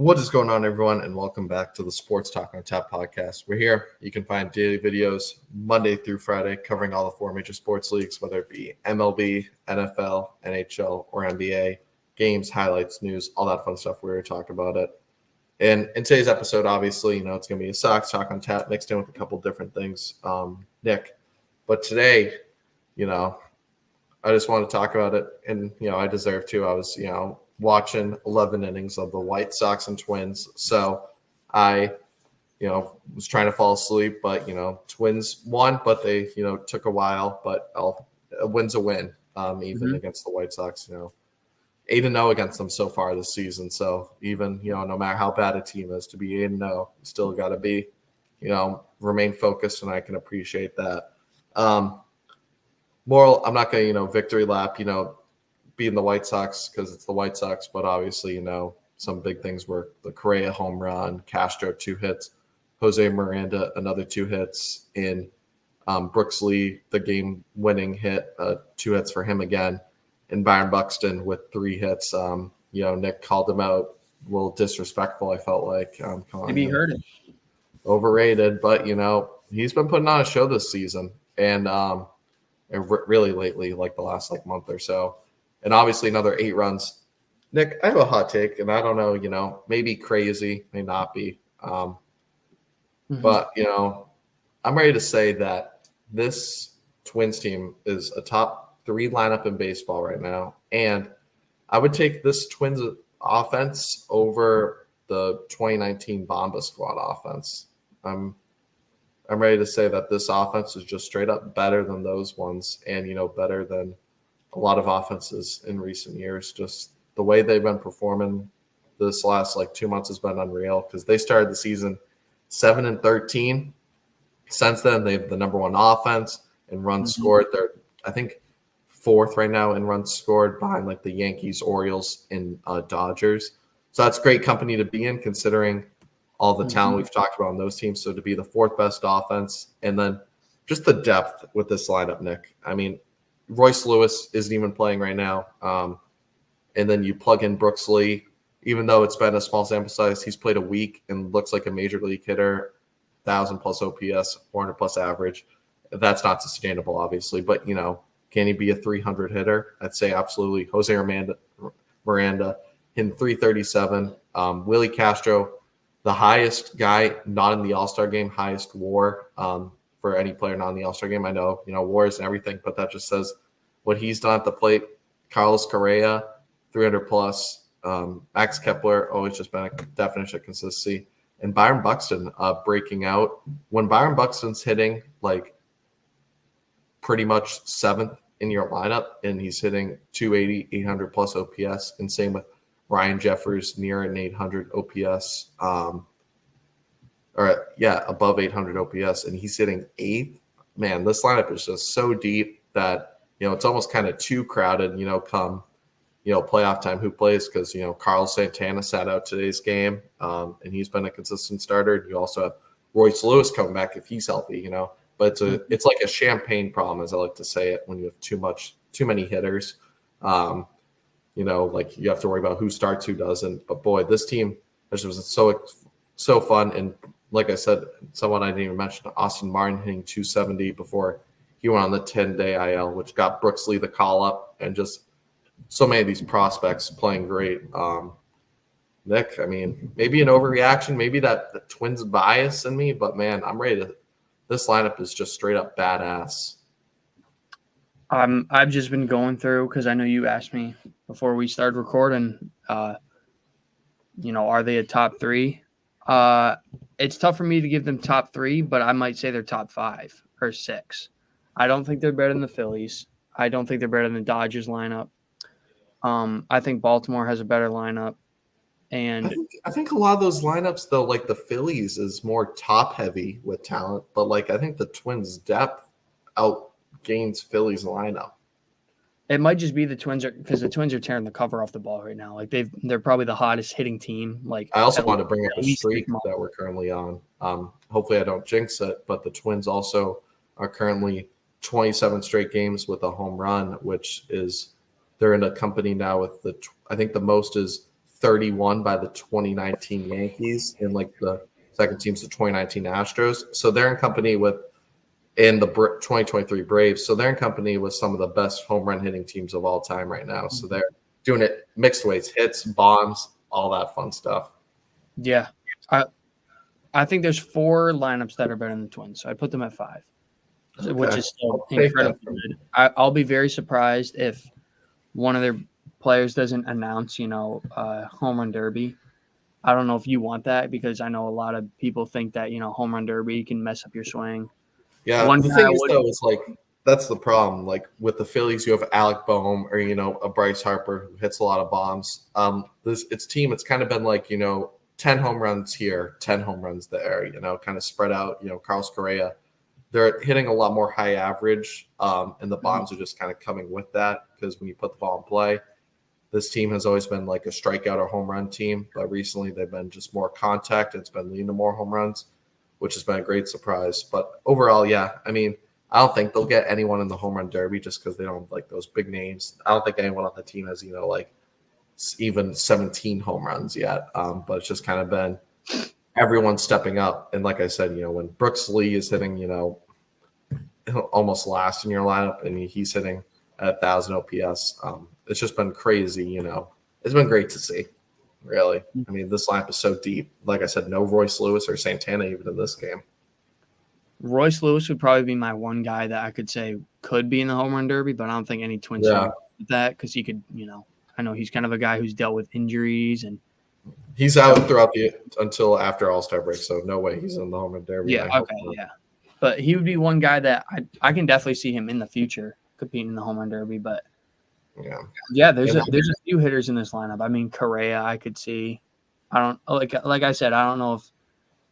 What is going on, everyone, and welcome back to the Sports Talk on Tap podcast. We're here. You can find daily videos Monday through Friday covering all the four major sports leagues, whether it be MLB, NFL, NHL, or NBA, games, highlights, news, all that fun stuff. We're here to talk about it. And in today's episode, obviously, it's going to be a Sox Talk on Tap mixed in with a couple different things, Nick. But today, I just want to talk about it, and, I deserve to. I was, watching 11 innings of the White Sox and Twins. So I, was trying to fall asleep, but, Twins won, but they, took a while, but a win's a win, even against the White Sox, 8-0 against them so far this season. So even, no matter how bad a team is, to be 8-0, you still got to be, remain focused, and I can appreciate that. Moral, I'm not going to, victory lap, being the White Sox because it's the White Sox, but obviously, some big things were the Correa home run, Castro 2 hits, Jose Miranda another 2 hits, in Brooks Lee the game-winning hit, 2 hits for him again, and Byron Buxton with 3 hits. Nick called him out, a little disrespectful, I felt like. Maybe you heard it. Overrated, but, he's been putting on a show this season, and really lately, like the last month or so. And obviously another 8 runs. Nick, I have a hot take, and I don't know, maybe crazy, may not be. But, I'm ready to say that this Twins team is a top 3 lineup in baseball right now. And I would take this Twins offense over the 2019 Bomba Squad offense. I'm ready to say that this offense is just straight up better than those ones, and, better than a lot of offenses in recent years. Just the way they've been performing this last 2 months has been unreal, because they started the season 7-13. Since then, they have the number 1 offense and runs scored. They're, I think, 4th right now in runs scored, behind the Yankees, Orioles, and Dodgers. So that's great company to be in, considering all the talent we've talked about on those teams. So to be the 4th best offense, and then just the depth with this lineup, Nick. I mean, Royce Lewis isn't even playing right now. And then you plug in Brooks Lee. Even though it's been a small sample size, he's played a week and looks like a major league hitter, 1,000+ OPS, 400+ average. That's not sustainable, obviously. But, can he be a 300 hitter? I'd say absolutely. Jose Miranda hitting 337. Willie Castro, the highest guy not in the All-Star game, highest WAR for any player not in the All-Star game. I know, WARs and everything, but that just says what he's done at the plate. Carlos Correa, 300+. Max Kepler, always just been a definition of consistency. And Byron Buxton breaking out. When Byron Buxton's hitting pretty much 7th in your lineup, and he's hitting 280, 800+ OPS, and same with Ryan Jeffers, near an 800 OPS. Above 800 OPS, and he's hitting 8th. Man, this lineup is just so deep that, it's almost kind of too crowded, come, playoff time, who plays, because, Carlos Santana sat out today's game, and he's been a consistent starter. You also have Royce Lewis coming back if he's healthy, but it's like a champagne problem, as I like to say it, when you have too many hitters. You have to worry about who starts, who doesn't. But boy, this team was so fun. And like I said, someone I didn't even mention, Austin Martin hitting 270 before he went on the 10-day IL, which got Brooks Lee the call up, and just so many of these prospects playing great. Nick, I mean, maybe an overreaction, maybe that the Twins bias in me, but man, I'm ready to. This lineup is just straight up badass. I've just been going through, because I know you asked me before we started recording, are they a top 3? It's tough for me to give them top 3, but I might say they're top 5 or 6. I don't think they're better than the Phillies. I don't think they're better than the Dodgers lineup. I think Baltimore has a better lineup. And I think a lot of those lineups, though, like the Phillies is more top heavy with talent, but I think the Twins' depth outgains Phillies' lineup. It might just be the Twins, because the Twins are tearing the cover off the ball right now. They're probably the hottest hitting team. I also want to bring up a streak that we're currently on. Hopefully I don't jinx it, but the Twins also are currently 27 straight games with a home run, which is they're in a company now with I think the most is 31 by the 2019 Yankees, and like the second team's the 2019 Astros. So they're in company with in the 2023 Braves. So they're in company with some of the best home run hitting teams of all time right now. So they're doing it mixed ways, hits, bombs, all that fun stuff. Yeah. I think there's 4 lineups that are better than the Twins. So I put them at 5, which is still incredibly good. I'll be very surprised if one of their players doesn't announce, home run derby. I don't know if you want that because I know a lot of people think that, home run derby can mess up your swing. Yeah, the thing is, though, is like that's the problem. Like with the Phillies, you have Alec Boehm or a Bryce Harper who hits a lot of bombs. It's kind of been like 10 home runs here, 10 home runs there. Kind of spread out. Carlos Correa, they're hitting a lot more high average, and the bombs are just kind of coming with that because when you put the ball in play, this team has always been like a strikeout or home run team, but recently they've been just more contact. It's been leaning to more home runs, which has been a great surprise. But overall, yeah, I mean, I don't think they'll get anyone in the home run derby just because they don't have like those big names. I don't think anyone on the team has, like even 17 home runs yet. But it's just kind of been everyone stepping up. And like I said, when Brooks Lee is hitting, almost last in your lineup and he's hitting at 1,000 OPS, it's just been crazy. It's been great to see. Really. I mean, this lineup is so deep. Like I said, no Royce Lewis or Santana even in this game. Royce Lewis would probably be my one guy that I could say could be in the home run derby, but I don't think any Twins fan would that because he could, I know he's kind of a guy who's dealt with injuries and he's out throughout until after All-Star break, so no way he's in the home run derby. Yeah, okay, yeah. But he would be one guy that I can definitely see him in the future competing in the home run derby, but yeah, there's a few hitters in this lineup. I mean, Correa, I could see. I don't like I said, I don't know if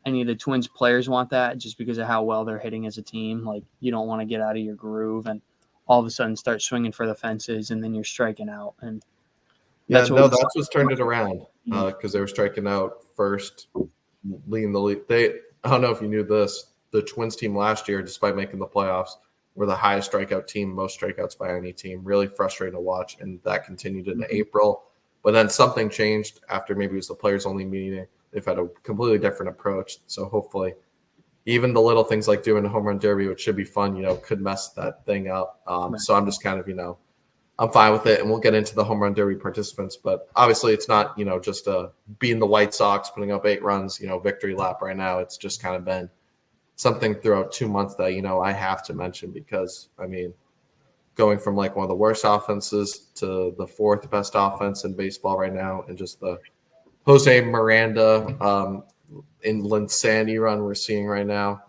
any of the Twins players want that just because of how well they're hitting as a team. Like you don't want to get out of your groove and all of a sudden start swinging for the fences and then you're striking out. And that's what's turned it around because they were striking out first, leading the lead. I don't know if you knew this. The Twins team last year, despite making the playoffs, were the highest strikeout team, most strikeouts by any team. Really frustrating to watch, and that continued into April. But then something changed after maybe it was the players-only meeting. They've had a completely different approach. So hopefully, even the little things like doing a home run derby, which should be fun, could mess that thing up. So I'm just kind of, I'm fine with it, and we'll get into the home run derby participants. But obviously, it's not, just being the White Sox, putting up 8 runs, victory lap right now. It's just kind of been something throughout 2 months that, I have to mention because, I mean, going from like one of the worst offenses to the 4th best offense in baseball right now and just the Jose Miranda in Linsanity run we're seeing right now.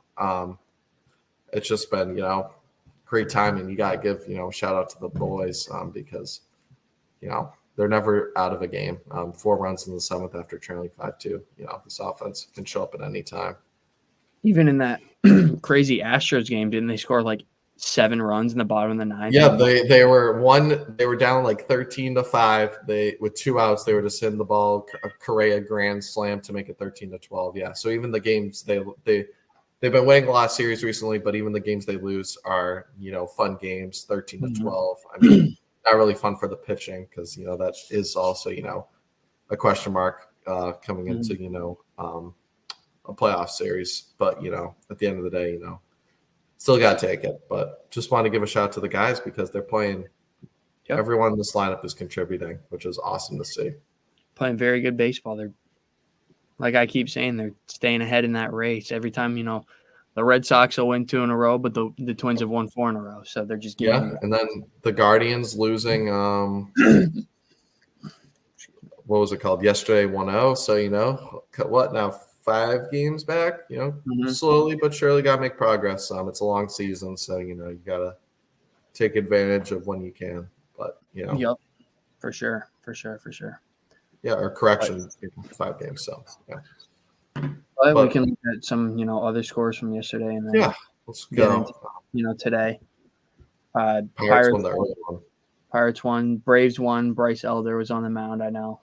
It's just been, great timing. You got to give, a shout out to the boys because, they're never out of a game. 4 runs in the 7th after trailing 5-2. This offense can show up at any time. Even in that crazy Astros game, didn't they score like 7 runs in the bottom of the 9th? Yeah, they were down like 13-5. With 2 outs, they were just hitting the ball. A Correa grand slam to make it 13-12. Yeah, so even the games they've been winning a lot of series recently, but even the games they lose are fun games. 13-12. I mean, not really fun for the pitching because that is also a question mark coming into a playoff series, but at the end of the day, still got to take it. But just want to give a shout out to the guys because they're playing. Yep. Everyone in this lineup is contributing, which is awesome to see. Playing very good baseball. They're, like I keep saying, they're staying ahead in that race. Every time, the Red Sox will win 2 in a row, but the Twins have won 4 in a row. So they're just getting and then the Guardians losing what was it called? Yesterday 1-0. So, what now? 5 games back, slowly but surely got to make progress. It's a long season, so you got to take advantage of when you can. But yep, for sure. Yeah, or correction, 5 games. So yeah. But we can look at some other scores from yesterday, and then let's go. Into, today. Pirates won the early one. Pirates won. Braves won. Bryce Elder was on the mound. I know.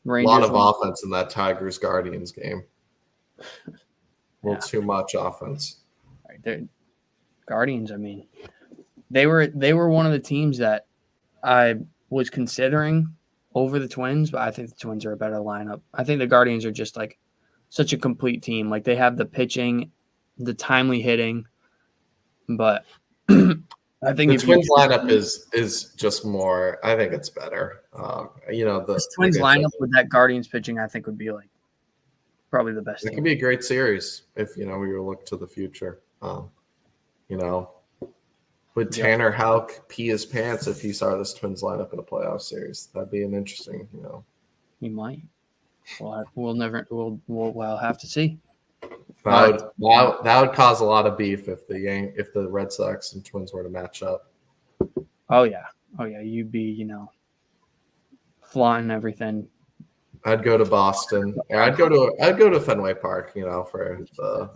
Rangers a lot of offense in that Tigers Guardians game. A little too much offense. Right, Guardians. I mean, they were one of the teams that I was considering over the Twins, but I think the Twins are a better lineup. I think the Guardians are just like such a complete team. Like they have the pitching, the timely hitting, but I think The if you Twins lineup is just more. I think it's better. this Twins like I said, lineup with that Guardians pitching, I think would be like probably the best it team. could be a great series if we were to look to the future. You know, would Tanner Houck pee his pants if he saw this Twins lineup in a playoff series? That'd be an interesting. He might. We'll have to see. That would cause a lot of beef if the Red Sox and Twins were to match up. Oh yeah. You'd be flaunting everything. I'd go to Boston. I'd go to Fenway Park. For the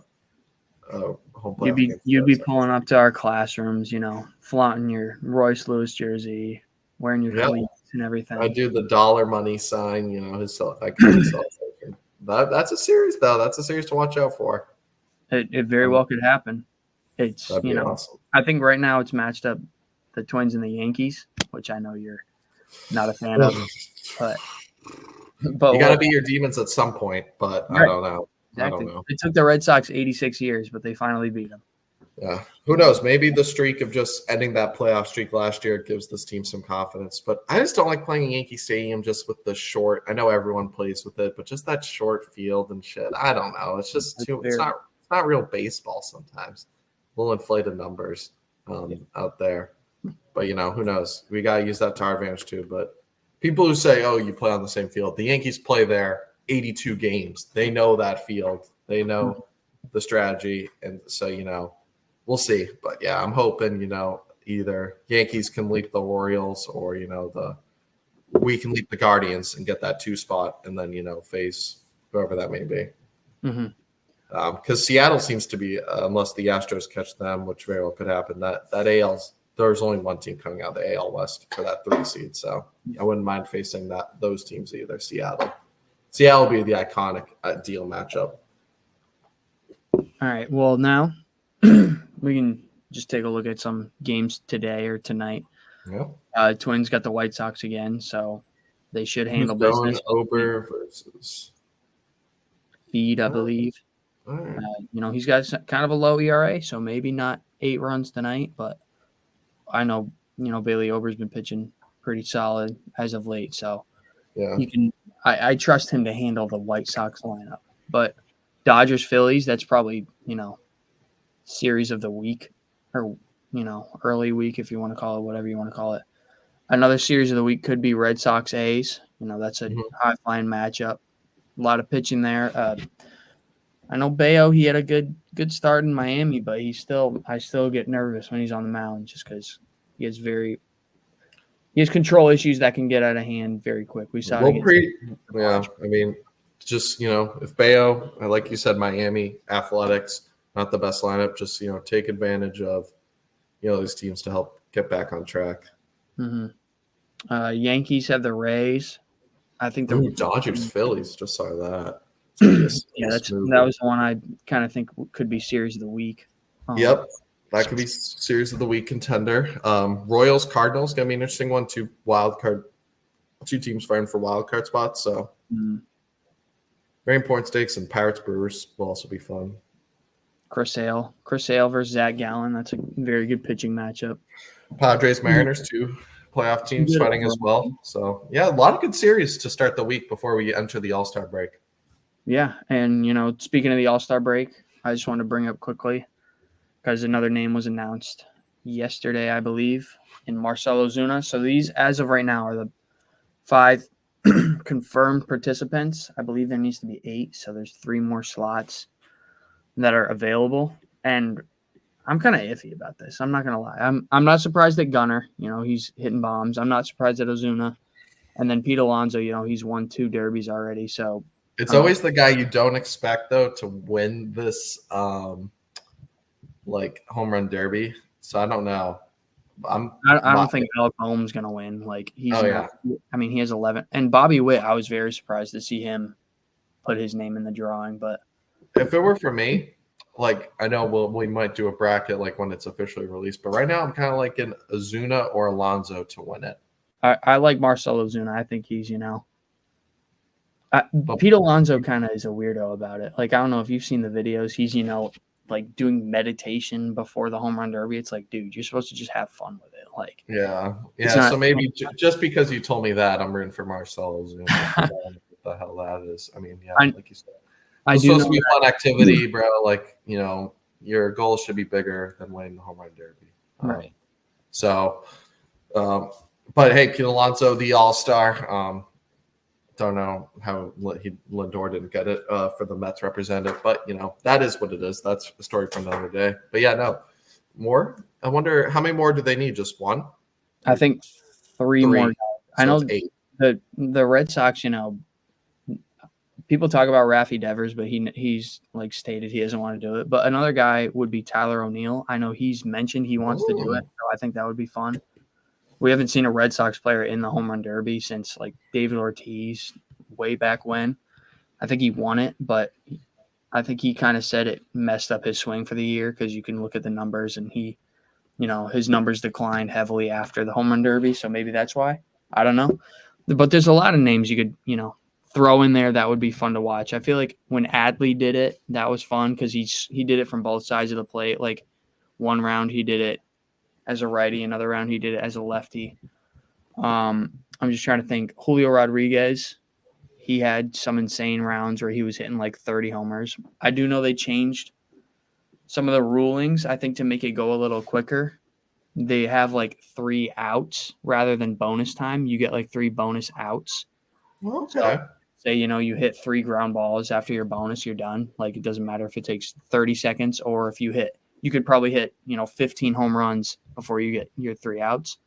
home playoff. You'd be pulling up to our classrooms. Flaunting your Royce Lewis jersey, wearing your cleats and everything. I do the dollar money sign. His iconic cell phone. That's a series, though. That's a series to watch out for. It very well could happen. It's awesome. I think right now it's matched up the Twins and the Yankees, which I know you're not a fan of, but you got to beat your demons at some point. But right. I don't know. Exactly. I don't know. It took the Red Sox 86 years, but they finally beat them. Yeah. Who knows? Maybe the streak of just ending that playoff streak last year gives this team some confidence. But I just don't like playing in Yankee Stadium just with the short. I know everyone plays with it, but just that short field and shit. I don't know. It's just too. It's not real baseball sometimes. Little inflated numbers out there. But who knows? We gotta use that to our advantage too. But people who say, "Oh, you play on the same field," the Yankees play there 82 games. They know that field. They know the strategy, and so we'll see. But yeah, I'm hoping either Yankees can leap the Orioles or we can leap the Guardians and get that 2 spot, and then face whoever that may be. Because Seattle seems to be, unless the Astros catch them, which very well could happen. That AL's there's only one team coming out of the AL West for that 3 seed, so I wouldn't mind facing those teams either. Seattle will be the iconic ideal matchup. All right. Well, now we can just take a look at some games today or tonight. Yeah. Twins got the White Sox again, so they should handle business. Ober versus Feed, I believe. All right. He's got kind of a low ERA, so maybe not 8 runs tonight, but I know, Bailey Ober's been pitching pretty solid as of late, so yeah, I trust him to handle the White Sox lineup. But Dodgers, Phillies, that's probably, series of the week or, early week, if you want to call it, whatever you want to call it. Another series of the week could be Red Sox, A's. That's a high-flying matchup. A lot of pitching there. I know Bayo, he had a good start in Miami, but I still get nervous when he's on the mound just because he has control issues that can get out of hand very quick. We saw yeah. I mean, just if Bayo, like you said, Miami Athletics, not the best lineup, just take advantage of these teams to help get back on track. Yankees have the Rays. I think the Dodgers, Phillies. Just saw that. Yeah, that was the one I kind of think could be series of the week. Yep, that could be series of the week contender. Royals, Cardinals gonna be an interesting one. 2 teams fighting for wild card spots. So very important stakes. And Pirates, Brewers will also be fun. Chris Sale versus Zach Gallen. That's a very good pitching matchup. Padres, Mariners, 2 playoff teams fighting as well. So yeah, a lot of good series to start the week before we enter the All-Star break. Yeah, and speaking of the All-Star break, I just want to bring up quickly because another name was announced yesterday, I believe, in Marcell Ozuna. So these, as of right now, are the 5 confirmed participants. I believe there needs to be 8, so there's 3 more slots that are available. And I'm kind of iffy about this. I'm not gonna lie. I'm not surprised at Gunnar. He's hitting bombs. I'm not surprised at Ozuna, and then Pete Alonso. He's won 2 derbies already, so. It's always the guy you don't expect, though, to win this home run derby. So I don't know. I don't think Alec Boehm's going to win. He has 11. And Bobby Witt, I was very surprised to see him put his name in the drawing. But if it were for me, I know we might do a bracket when it's officially released. But right now I'm kind of liking Ozuna or Alonso to win it. I like Marcell Ozuna. I think he's, But Pete Alonso kind of is a weirdo about it. Like, I don't know if you've seen the videos. He's, like doing meditation before the home run derby. It's like, dude, you're supposed to just have fun with it. Like, it's yeah. not. So maybe just because you told me that, I'm rooting for Marcelo Ozuna. I don't know what the hell that is. I mean, yeah, I, like you said, I it's do supposed know to be a that. fun activity, bro. Like, your goal should be bigger than winning the home run derby. Right. So, um, but hey, Pete Alonso, the all-star. Don't know how Lindor didn't get it for the Mets representative, but that is what it is. That's a story for another day. But yeah, no more. I wonder how many more do they need? Just one? I think three more. Three. I So know it's 8. the Red Sox, people talk about Raffy Devers, but he's like stated he doesn't want to do it. But another guy would be Tyler O'Neill. I know he's mentioned he wants to do it, so I think that would be fun. We haven't seen a Red Sox player in the home run derby since like David Ortiz way back when. I think he won it, but I think he kind of said it messed up his swing for the year because you can look at the numbers and his numbers declined heavily after the home run derby. So maybe that's why. I don't know. But there's a lot of names you could, throw in there that would be fun to watch. I feel like when Adley did it, that was fun because he did it from both sides of the plate. Like one round he did it as a righty, another round he did it as a lefty. I'm just trying to think. Julio Rodriguez, he had some insane rounds where he was hitting like 30 homers. I do know they changed some of the rulings, I think, to make it go a little quicker. They have like 3 outs rather than bonus time. You get like 3 bonus outs. Okay. So, say, you hit 3 ground balls after your bonus, you're done. Like, it doesn't matter if it takes 30 seconds or if you could probably hit, 15 home runs before you get your 3 outs.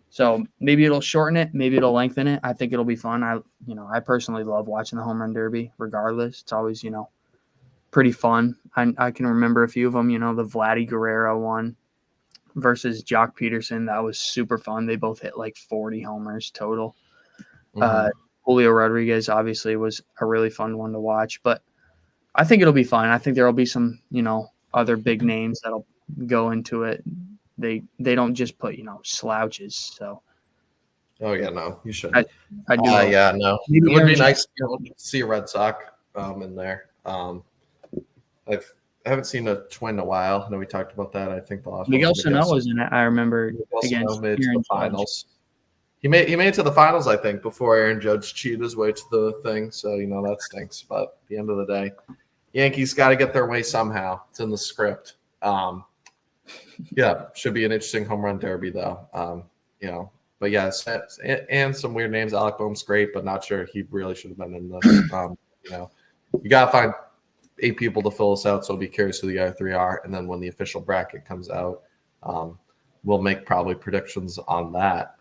So maybe it'll shorten it. Maybe it'll lengthen it. I think it'll be fun. I personally love watching the home run derby regardless. It's always, pretty fun. I can remember a few of them, the Vladdy Guerrero one versus Jock Peterson. That was super fun. They both hit like 40 homers total. Julio Rodriguez obviously was a really fun one to watch, but I think it'll be fun. I think there'll be some, other big names that'll go into it. They don't just put, slouches. So. Oh yeah, no, you should. I do. Yeah, no. Maybe It would be Aaron nice to see a Red Sox in there. I haven't seen a Twin in a while. I know we talked about that. I think the last Miguel one was Sano was in it. I remember Miguel against Sano made it to Aaron the Judge. finals. He made it to the finals, I think, before Aaron Judge cheated his way to the thing. So that stinks. But at the end of the day, Yankees got to get their way somehow. It's in the script. Yeah, should be an interesting home run derby though. But yes, and some weird names. Alec Boehm's great, but not sure he really should have been in this. You gotta find 8 people to fill us out. So I'll be curious who the other 3 are, and then when the official bracket comes out, we'll make probably predictions on that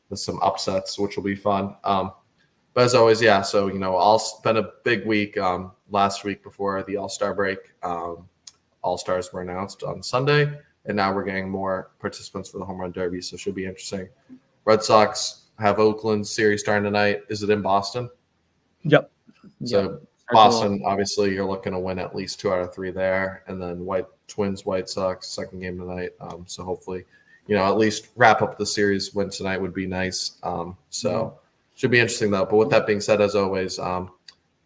with some upsets, which will be fun. But as always, yeah. So it's been a big week. Last week before the All-Star break, All-Stars were announced on Sunday. And now we're getting more participants for the home run derby, so it should be interesting. Red Sox have Oakland series starting tonight. Is it in Boston? Yep. So Boston, obviously, you're looking to win at least 2 out of 3 there, and then White Sox, second game tonight. So hopefully, at least wrap up the series. Win tonight would be nice. Should be interesting though. But with that being said, as always,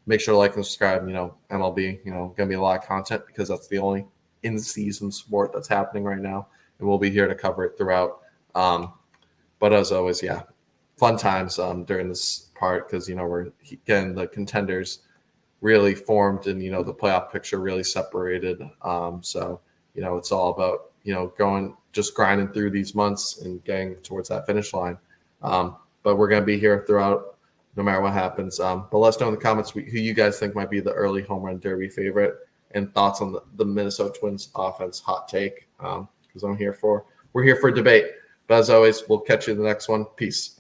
make sure to like and subscribe. MLB, gonna be a lot of content because that's the only in-season sport that's happening right now, and we'll be here to cover it throughout. But as always, yeah, fun times during this part because we're getting the contenders really formed and the playoff picture really separated. So it's all about going just grinding through these months and getting towards that finish line. But we're gonna be here throughout no matter what happens. But let us know in the comments who you guys think might be the early home run derby favorite. And thoughts on the Minnesota Twins offense hot take, because we're here for debate. But as always, we'll catch you in the next one. Peace.